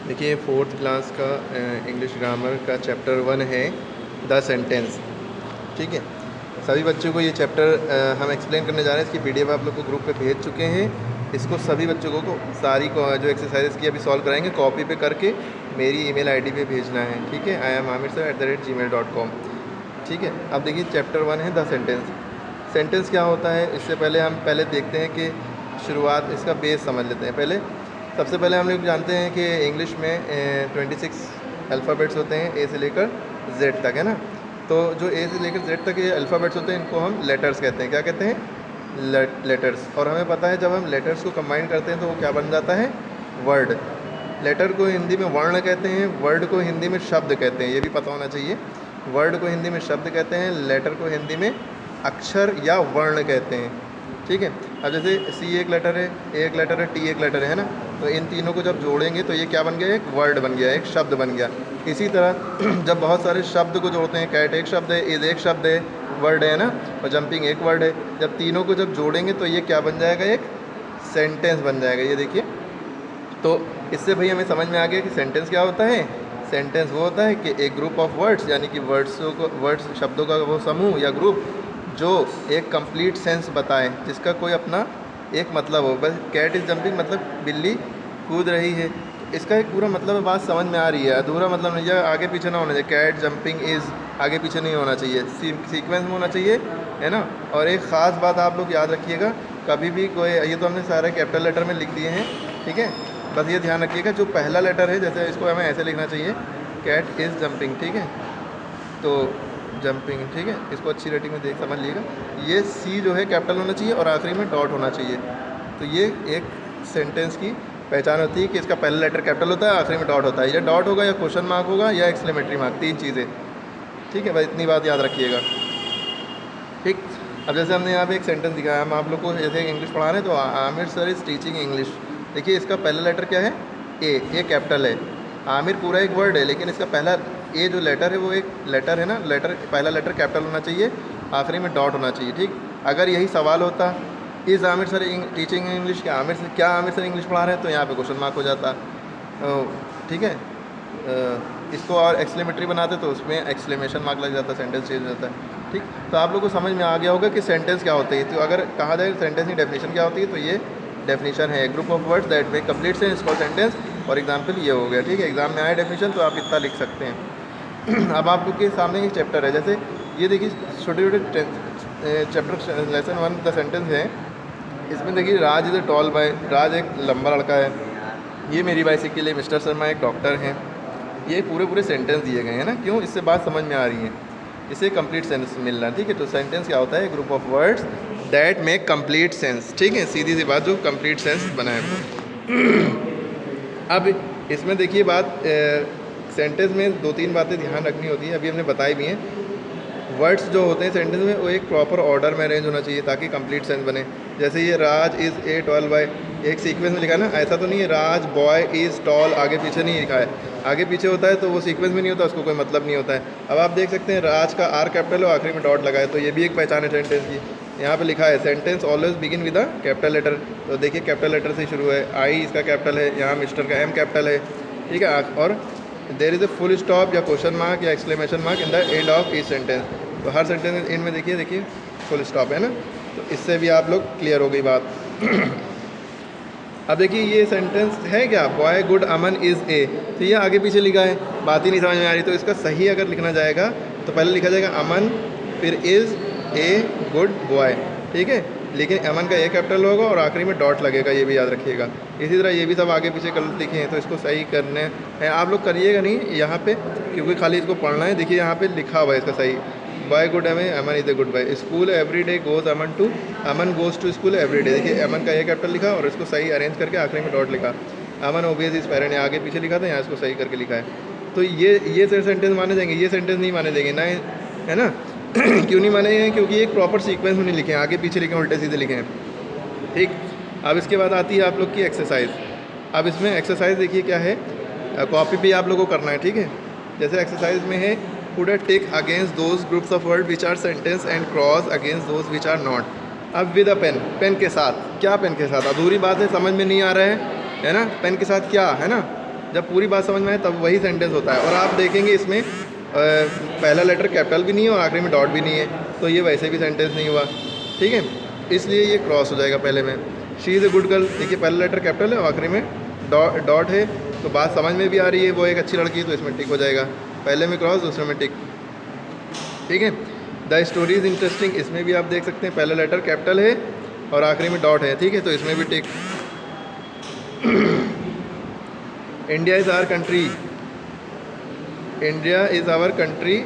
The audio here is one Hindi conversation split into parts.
देखिए फोर्थ क्लास का इंग्लिश ग्रामर का चैप्टर 1 है द सेंटेंस। ठीक है, सभी बच्चों को ये चैप्टर हम एक्सप्लेन करने जा रहे हैं। इसकी पीडीएफ आप लोग को ग्रुप पे भेज चुके हैं। इसको सभी बच्चों को सारी जो एक्सरसाइजेस की अभी सॉल्व कराएंगे कॉपी पे करके मेरी ईमेल आईडी पे भेजना है। ठीक है, IAM-amir@gmail.com। ठीक है, अब देखिए चैप्टर 1 है द सेंटेंस। सेंटेंस क्या होता है, इससे पहले हम देखते हैं कि शुरुआत इसका बेस समझ लेते हैं। सबसे पहले हम लोग जानते हैं कि इंग्लिश में 26 अल्फ़ाबेट्स होते हैं ए से लेकर जेड तक, है ना। तो जो ए से लेकर जेड तक ये अल्फ़ाबेट्स होते हैं इनको हम लेटर्स कहते हैं। क्या कहते हैं? लेटर्स। और हमें पता है जब हम लेटर्स को कंबाइन करते हैं तो वो क्या बन जाता है? वर्ड। लेटर को हिंदी में वर्ण कहते हैं, वर्ड को हिंदी में शब्द कहते हैं, ये भी पता होना चाहिए। वर्ड को हिंदी में शब्द कहते हैं, लेटर को हिंदी में अक्षर या वर्ण कहते हैं। ठीक है, अब जैसे सी एक लेटर है, ए एक लेटर है, टी एक लेटर है ना। तो इन तीनों को जब जोड़ेंगे तो ये क्या बन गया? एक वर्ड बन गया, एक शब्द बन गया। इसी तरह जब बहुत सारे शब्द को जोड़ते हैं, कैट एक शब्द है, इज एक शब्द है, वर्ड है ना, और जंपिंग एक वर्ड है। जब तीनों को जब जोड़ेंगे तो ये क्या बन जाएगा? एक सेंटेंस बन जाएगा। ये देखिए, तो इससे भाई हमें समझ में आ गया कि सेंटेंस क्या होता है। सेंटेंस वो होता है कि एक ग्रुप ऑफ वर्ड्स, यानी कि वर्ड्स शब्दों का वो समूह या ग्रुप जो एक कंप्लीट सेंस बताए, जिसका कोई अपना एक मतलब हो। बस कैट इज़ जंपिंग मतलब बिल्ली कूद रही है, इसका एक पूरा मतलब बात समझ में आ रही है। अधूरा मतलब नहीं, या आगे पीछे ना होना चाहिए। कैट जंपिंग इज़ आगे पीछे नहीं होना चाहिए, सीक्वेंस में होना चाहिए, है ना। और एक ख़ास बात आप लोग याद रखिएगा, कभी भी कोई, ये तो हमने सारे कैपिटल लेटर में लिख दिए हैं, ठीक है। बस ये ध्यान रखिएगा जो पहला लेटर है, जैसे इसको हमें ऐसे लिखना चाहिए, कैट इज़ जंपिंग, ठीक है। तो जंपिंग, ठीक है, इसको अच्छी रेटिंग में देख समझ लीजिएगा। ये सी जो है कैपिटल होना चाहिए और आखिरी में डॉट होना चाहिए। तो ये एक सेंटेंस की पहचान होती है कि इसका पहला लेटर कैपिटल होता है, आखिरी में डॉट होता है। या डॉट होगा, या क्वेश्चन मार्क होगा, या एक्सक्लेमेटरी मार्क, तीन चीज़ें। ठीक है, बस इतनी बात याद रखिएगा। ठीक, अब जैसे हमने यहाँ पे एक सेंटेंस दिखाया, हम आप लोग को जैसे इंग्लिश पढ़ा रहे हैं, तो Aamir sir is teaching English. देखिए इसका पहला लेटर क्या है? ए कैपिटल है। आमिर पूरा एक वर्ड है, लेकिन इसका पहला ए जो लेटर है वो एक लेटर है ना। पहला लेटर कैपिटल होना चाहिए, आखिरी में डॉट होना चाहिए। ठीक, अगर यही सवाल होता is Aamir sir teaching English, क्या आमिर सर इंग्लिश पढ़ा रहे हैं, तो यहाँ पे क्वेश्चन मार्क हो जाता। ठीक है, इसको और एक्सक्लेमेटरी बनाते तो उसमें एक्सक्लेमेशन मार्क लग जाता, सेंटेंस चेंज हो जाता है। ठीक, तो आप लोग को समझ में आ गया होगा कि सेंटेंस क्या होती है। तो अगर कहा जाए सेंटेंस की डेफिनेशन क्या होती है, तो ये डेफिनेशन है group of words that make complete sense called sentence. For example ये हो गया। ठीक है, एग्जाम में आए डेफिनेशन तो आप इतना लिख सकते हैं। अब आप लोग के सामने एक चैप्टर है, जैसे ये देखिए छोटे छोटे चैप्टर लेसन 1 द सेंटेंस है। इसमें देखिए राज इज़ अ टॉल बॉय, राज एक लंबा लड़का है। ये मेरी बाइसिकल है, मिस्टर शर्मा एक डॉक्टर हैं। ये पूरे सेंटेंस दिए गए हैं ना, क्यों? इससे बात समझ में आ रही है, इसे कंप्लीट सेंस मिल रहा है। ठीक है, तो सेंटेंस क्या होता है? Group of words that make complete sense. ठीक है, सीधी सी बात, जो कंप्लीट सेंस बनाए। अब इसमें देखिए बात, सेंटेंस में 2-3 बातें ध्यान रखनी होती है, अभी हमने बताई भी हैं। वर्ड्स जो होते हैं सेंटेंस में वो एक प्रॉपर ऑर्डर में अरेंज होना चाहिए ताकि कंप्लीट सेंस बने। जैसे ये राज इज़ ए टॉल बॉय, एक सीक्वेंस में लिखा है ना, ऐसा तो नहीं है राज बॉय इज़ टॉल आगे पीछे नहीं लिखा है। आगे पीछे होता है तो वो सीक्वेंस में नहीं होता, उसको कोई मतलब नहीं होता है। अब आप देख सकते हैं राज का आर कैपिटल है, आखिरी में डॉट लगा है, तो ये भी एक पहचान है सेंटेंस की। यहाँ पे लिखा है sentence always begin with a capital letter, तो देखिए कैपिटल लेटर से शुरू है। आई इसका कैपिटल है, यहाँ मिस्टर का एम कैपिटल है। ठीक है, और there is a full stop या क्वेश्चन मार्क या exclamation mark in the end of each sentence. तो हर सेंटेंस एंड में देखिए फुल स्टॉप है ना, तो इससे भी आप लोग क्लियर हो गई बात। अब देखिए ये सेंटेंस है क्या? बॉय गुड अमन इज़ ए, तो ये आगे पीछे लिखा है, बात ही नहीं समझ में आ रही। तो इसका सही अगर लिखना जाएगा तो पहले लिखा जाएगा अमन, फिर इज़ ए गुड बॉय। ठीक है, लेकिन अमन का ए कैपिटल होगा और आखिरी में डॉट लगेगा, ये भी याद रखिएगा। इसी तरह ये भी सब आगे पीछे गलत लिखे हैं, तो इसको सही करने हैं। आप लोग करिएगा नहीं यहाँ पे, क्योंकि खाली इसको पढ़ना है। देखिए यहाँ पे लिखा हुआ है इसका सही, boy good Aman is a good boy. School every day goes Aman goes to school every day. देखिए अमन का ए कैपिटल लिखा और इसको सही अरेंज करके आखिरी में डॉट लिखा। अमन ओबीज इस पेरेंट ने आगे पीछे लिखा था, यहाँ इसको सही करके लिखा है। तो ये सेंटेंस माने जाएंगे, ये सेंटेंस नहीं माने जाएंगे ना, है ना। क्यों नहीं माने हैं? क्योंकि एक प्रॉपर सीक्वेंस में नहीं लिखे हैं, आगे पीछे लिखे हैं, उल्टे सीधे लिखे हैं। ठीक, अब इसके बाद आती है आप लोग की एक्सरसाइज। अब इसमें एक्सरसाइज देखिए क्या है, कॉपी भी आप लोगों को करना है। ठीक है, जैसे एक्सरसाइज में है put a tick against those groups of word which are sentence and cross against those which are not. अब विद अ पेन, पेन के साथ। क्या पेन के साथ? अधूरी बात है, समझ में नहीं आ रहा है ना। पेन के साथ क्या है ना, जब पूरी बात समझ में आए तब वही सेंटेंस होता है। और आप देखेंगे इसमें पहला लेटर कैपिटल भी नहीं है और आखिरी में डॉट भी नहीं है, तो ये वैसे भी सेंटेंस नहीं हुआ, ठीक है। इसलिए ये क्रॉस हो जाएगा पहले में। She is a good girl, देखिए पहला लेटर कैपिटल है और आखिरी में डॉट है, तो बात समझ में भी आ रही है, वो एक अच्छी लड़की है, तो इसमें टिक हो जाएगा। पहले में क्रॉस, दूसरे में टिक, ठीक है। द स्टोरी इज़ इंटरेस्टिंग, इसमें भी आप देख सकते हैं पहला लेटर कैपिटल है और आखिरी में डॉट है, ठीक है, तो इसमें भी tick. India is our country, India is our country,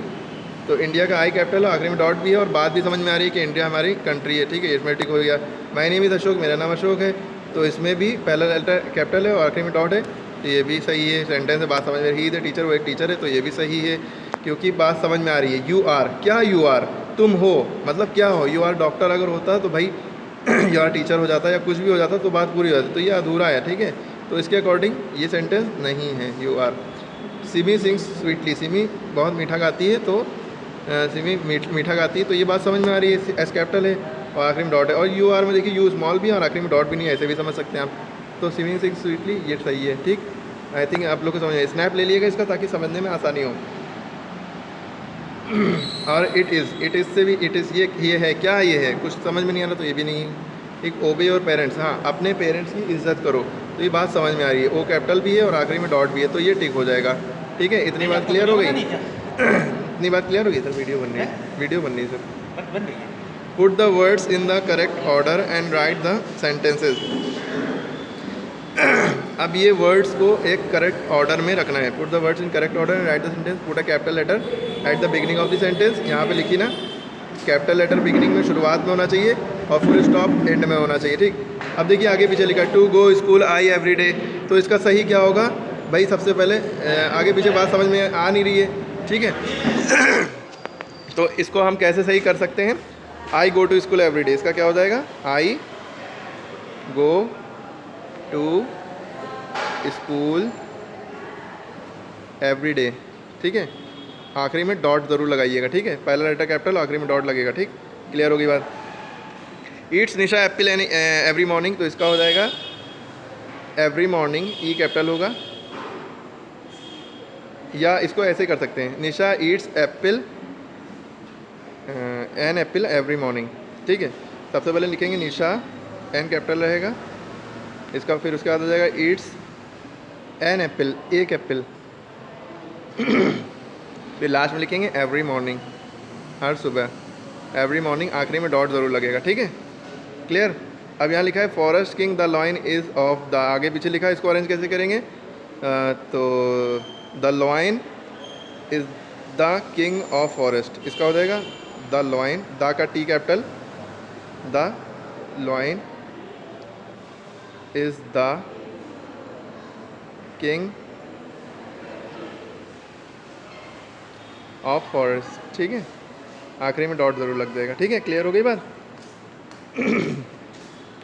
तो इंडिया का आई कैपिटल है, आखिरी में डॉट भी है और बात भी समझ में आ रही है कि इंडिया हमारी कंट्री है, ठीक है, इसमें टिक हो गया। माय नेम इज़ अशोक, मेरा नाम अशोक है, तो इसमें भी पहला लेटर कैपिटल है और आखिरी में डॉट है, तो ये भी सही है, सेंटेंस है, बात समझ में। ही इज़ ए टीचर, वो एक टीचर है, तो ये भी सही है क्योंकि बात समझ में आ रही है। यू आर, क्या यू आर, तुम हो, मतलब क्या हो। यू आर डॉक्टर अगर होता तो भाई यू आर टीचर हो जाता या कुछ भी हो जाता तो बात पूरी हो जाती, तो ये अधूरा है, ठीक है, तो इसके अकॉर्डिंग ये सेंटेंस नहीं है। You are. Simi sings sweetly, Simi बहुत मीठा गाती है, तो सिमी मीठा गाती है, तो ये बात समझ में आ रही है, एस कैपिटल है और आखिरी में डॉट है। और यू आर में देखिए यू स्मॉल भी है और आखिरी में डॉट भी नहीं है, ऐसे भी समझ सकते हैं आप, तो सिमी सिंग्स स्वीटली ये सही है, ठीक। आई थिंक आप लोग को समझ में, स्नैप ले लिएगा इसका ताकि समझने में आसानी हो। और इट इज़ से भी इट इज़, ये है, क्या ये है, कुछ समझ में नहीं आ रहा तो ये भी नहीं है। एक ओबे और पेरेंट्स, हाँ अपने पेरेंट्स की इज्जत करो, तो ये बात समझ में आ रही है। ओ कैपिटल भी है और आखिरी में डॉट भी है, तो ये टिक हो जाएगा, ठीक है। इतनी बात क्लियर हो गई, इतनी बात क्लियर हो गई सर। वीडियो बन रही है, वीडियो बन रही है सर, बन रही है। Put the words in the correct order and write the sentences. अब ये वर्ड्स को एक करेक्ट ऑर्डर में रखना है। Put the words in correct order and write the sentence. Put a capital letter at the beginning of the sentence, यहाँ पे लिखी ना, कैपिटल लेटर बिगिनिंग में, शुरुआत में होना चाहिए और फुल स्टॉप एंड में होना चाहिए, ठीक। अब देखिए आगे पीछे लिखा to go school I every day, तो इसका सही क्या होगा भाई। सबसे पहले आगे पीछे बात समझ में आ नहीं रही है, ठीक है। तो इसको हम कैसे सही कर सकते हैं। I go to school every day, इसका क्या हो जाएगा, I go to school every day, ठीक है। आखिरी में डॉट ज़रूर लगाइएगा, ठीक है, पहला लेटर कैपिटल, आखिरी में डॉट लगेगा, ठीक। क्लियर होगी बात। ईट्स निशा एप्पल एवरी मॉर्निंग, तो इसका हो जाएगा एवरी मॉर्निंग, ई कैपिटल होगा, या इसको ऐसे कर सकते हैं, Nisha eats apple an apple every morning, ठीक है। सबसे पहले लिखेंगे निशा, एन कैपिटल रहेगा इसका, फिर उसके बाद हो जाएगा ईट्स एन एप्पल, एक एप्पल, फिर लास्ट में लिखेंगे एवरी मॉर्निंग, हर सुबह, एवरी मॉर्निंग, आखिरी में डॉट ज़रूर लगेगा, ठीक है। क्लियर। अब यहाँ लिखा है forest king the lion is of the, आगे पीछे लिखा है, इसको अरेंज कैसे करेंगे, तो the lion is the king of forest, इसका हो जाएगा द लॉयन, द का T capital, the lion is the king of forest, ठीक है, आखिरी में डॉट ज़रूर लग जाएगा, ठीक है। क्लियर हो गई बात।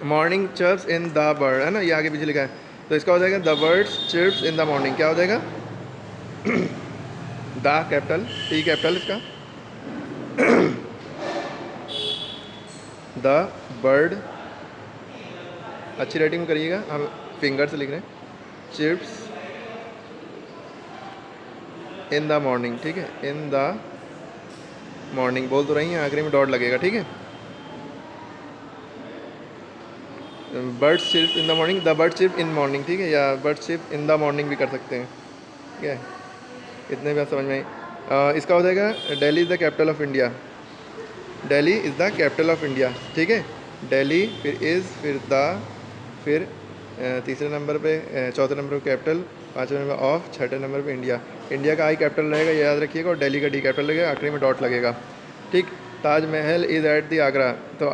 मॉर्निंग चर्प्स इन द बर्ड, है ना, ये आगे पीछे लिखा है, तो इसका हो जाएगा the birds chirps in the morning, क्या हो जाएगा, द कैपिटल, टी कैपिटल इसका, द बर्ड, अच्छी राइटिंग में करिएगा, हम फिंगर से लिख रहे हैं, चिर्प्स इन द मॉर्निंग, ठीक है, इन द मॉर्निंग बोल तो रही हैं, आखिरी में डॉट लगेगा, ठीक है। Bird chirp in the morning, the bird chirp in morning, ठीक है, या bird chirp in the morning भी कर सकते हैं, ठीक है। इतने बात समझ में आई। इसका हो जाएगा Delhi is the capital of India, Delhi is the capital of India, ठीक है। दिल्ली, फिर इज़, फिर द, फिर तीसरे नंबर पे, चौथे नंबर पे कैपिटल, पाँचवें नंबर ऑफ, छठे नंबर पे इंडिया, इंडिया का आई कैपिटल रहेगा, ये याद रखिएगा, और दिल्ली का डी कैपिटल लगेगा, आखिरी में डॉट लगेगा, ठीक। Taj Mahal is at the Agra, तो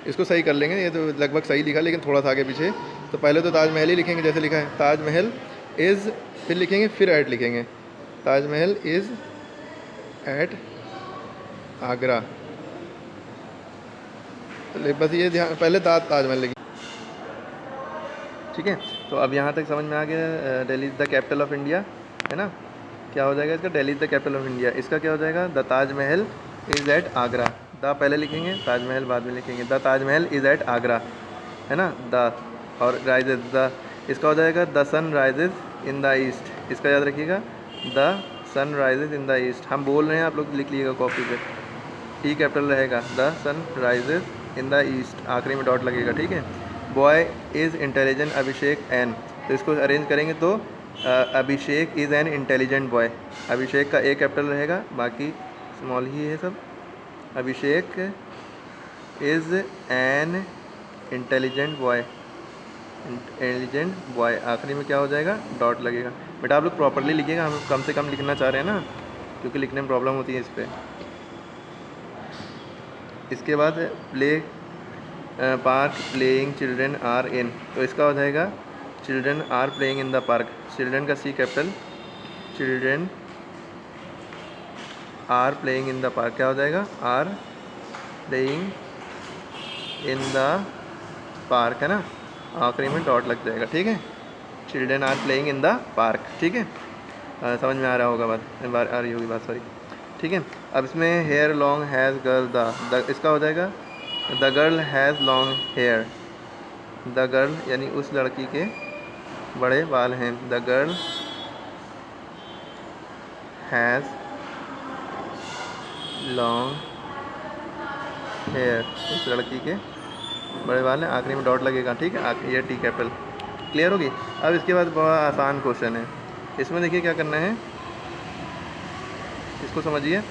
इसको सही कर लेंगे, ये तो लगभग सही लिखा, लेकिन थोड़ा सा आगे पीछे, तो पहले तो ताजमहल ही लिखेंगे जैसे लिखा है, ताजमहल इज़, फिर लिखेंगे, फिर एट लिखेंगे, ताजमहल इज़ एट आगरा, बस ये ध्यान, पहले ताजमहल लिखिए, ठीक है। तो अब यहाँ तक समझ में आ गया, Delhi is the capital of India, है ना, क्या हो जाएगा इसका, Delhi is the capital of India, इसका क्या हो जाएगा, the Taj Mahal is at Agra, the पहले लिखेंगे, ताजमहल बाद में लिखेंगे, the Taj Mahal is at Agra, है ना, द, और राइज द, इसका हो जाएगा the sun rises in the east, इसका याद रखिएगा, the sun rises in the east. हम बोल रहे हैं, आप लोग लिख लीजिएगा कॉपी पे, ई कैपिटल रहेगा, the sun rises in the east, आखिरी में डॉट लगेगा, ठीक है। Boy is intelligent Abhishek an, तो इसको अरेंज करेंगे तो Abhishek is an intelligent boy, Abhishek का ए कैपिटल रहेगा, बाकी स्मॉल ही है सब। Abhishek is an intelligent boy, intelligent boy, आखिरी में क्या हो जाएगा, डॉट लगेगा। बेटा आप लोग प्रॉपरली लिखिएगा, हम कम से कम लिखना चाह रहे हैं ना, क्योंकि लिखने में प्रॉब्लम होती है इस पर। इसके बाद play park playing children are in, तो इसका हो जाएगा children are playing in the park, children का C capital, children are playing in the park, क्या हो जाएगा, are playing in the park है ना, आखिरी में डॉट लग जाएगा, ठीक है। Children are playing in the park, ठीक है। समझ में आ रहा होगा बात, आ रही होगी बात, सॉरी, ठीक है। अब इसमें hair long has girl the, इसका हो जाएगा the girl has long hair, the girl यानी उस लड़की के बड़े बाल हैं, the girl has long hair, उस लड़की के बड़े बाल हैं, आखिरी में डॉट लगेगा, ठीक है, ये टी कैपिटल, क्लियर होगी। अब इसके बाद बहुत आसान क्वेश्चन है, इसमें देखिए क्या करना है, इसको समझिए।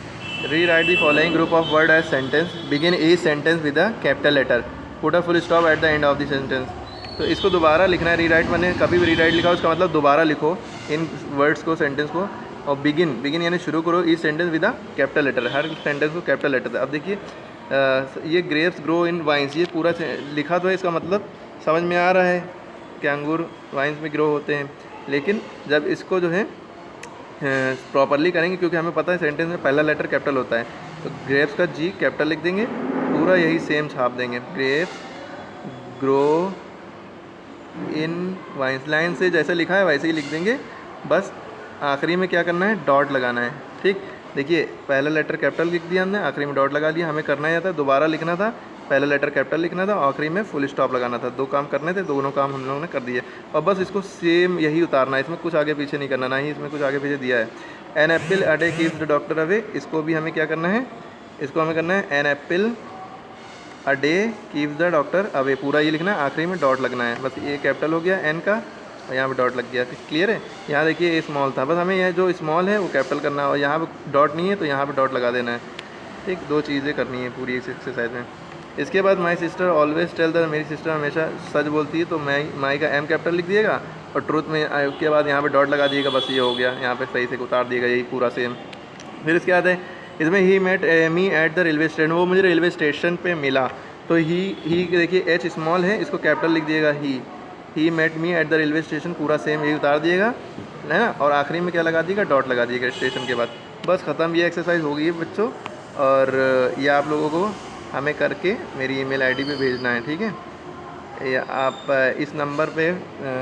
Rewrite the following group of word as sentence, begin each sentence with a capital letter, put a full stop at the end of the sentence. तो इसको दोबारा लिखना है, री राइट मैंने कभी भी री राइट लिखा उसका मतलब दोबारा लिखो इन वर्ड्स को, सेंटेंस को, और बिगिन यानी शुरू करो each sentence with a capital letter, हर सेंटेंस को कैपिटल लेटर। अब देखिए ये ग्रेप्स ग्रो इन वाइन्स, ये पूरा लिखा तो है, इसका मतलब समझ में आ रहा है कि अंगूर वाइन्स में ग्रो होते हैं, लेकिन जब इसको जो है प्रॉपरली करेंगे, क्योंकि हमें पता है सेंटेंस में पहला लेटर कैपिटल होता है, तो ग्रेप्स का जी कैपिटल लिख देंगे, पूरा यही सेम छाप देंगे, grapes grow in vines, line से जैसे लिखा है वैसे ही लिख देंगे, बस आखिरी में क्या करना है, डॉट लगाना है, ठीक। देखिए पहला लेटर कैपिटल लिख दिया हमने, आखिरी में डॉट लगा दिया, हमें करना यह था, दोबारा लिखना था, पहला लेटर कैपिटल लिखना था, आखिरी में फुल स्टॉप लगाना था, दो काम करने थे, दोनों काम हम लोगों ने कर दिए, और बस इसको सेम यही उतारना है, इसमें कुछ आगे पीछे नहीं करना, ना ही इसमें कुछ आगे पीछे दिया है। An apple a day keeps the doctor away, इसको भी हमें क्या करना है, इसको हमें करना है an apple a day keeps the doctor away, पूरा ये लिखना है, आखिरी में डॉट लगना है, बस ये कैपिटल हो गया एन का, और यहाँ पे डॉट लग गया, क्लियर है। यहाँ देखिए ये स्मॉल था, बस हमें यह जो स्मॉल है वो कैपिटल करना है, और यहाँ पे डॉट नहीं है तो यहाँ पे डॉट लगा देना है, ठीक। दो चीज़ें करनी है पूरी इस एक्सरसाइज में। इसके बाद my sister always tell the, मेरी सिस्टर हमेशा सच बोलती है, तो माई का एम कैपिटल लिख दिएगा, और ट्रूथ में उसके बाद यहाँ पे डॉट लगा दिएगा, बस ये हो गया, यहाँ पे सही से उतार दिएगा, यही पूरा सेम। फिर इसके बाद है इसमें he met me at the railway station, वो मुझे रेलवे स्टेशन पे मिला, तो ही देखिए एच स्मॉल है, इसको कैपिटल लिख दिएगा, he met me at the railway station, पूरा सेम यही उतार दिएगा, है ना, और आखिरी में क्या लगा दिएगा, डॉट लगा दिएगा स्टेशन के बाद, बस ख़त्म। ये एक्सरसाइज हो गई है बच्चों, और ये आप लोगों को हमें करके मेरी ईमेल आईडी पे भेजना है, ठीक है। या आप इस नंबर पे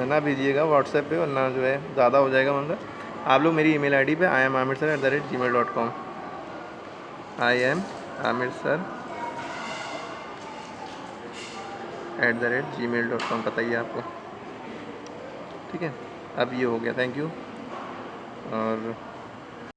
ना भेजिएगा व्हाट्सएप पे, वरना जो है ज़्यादा हो जाएगा मतलब। आप लोग मेरी ईमेल आईडी पे IAMAmirsir@gmail.com, IAMAmirsir@gmail.com बताइए आपको, ठीक है। अब ये हो गया, थैंक यू। और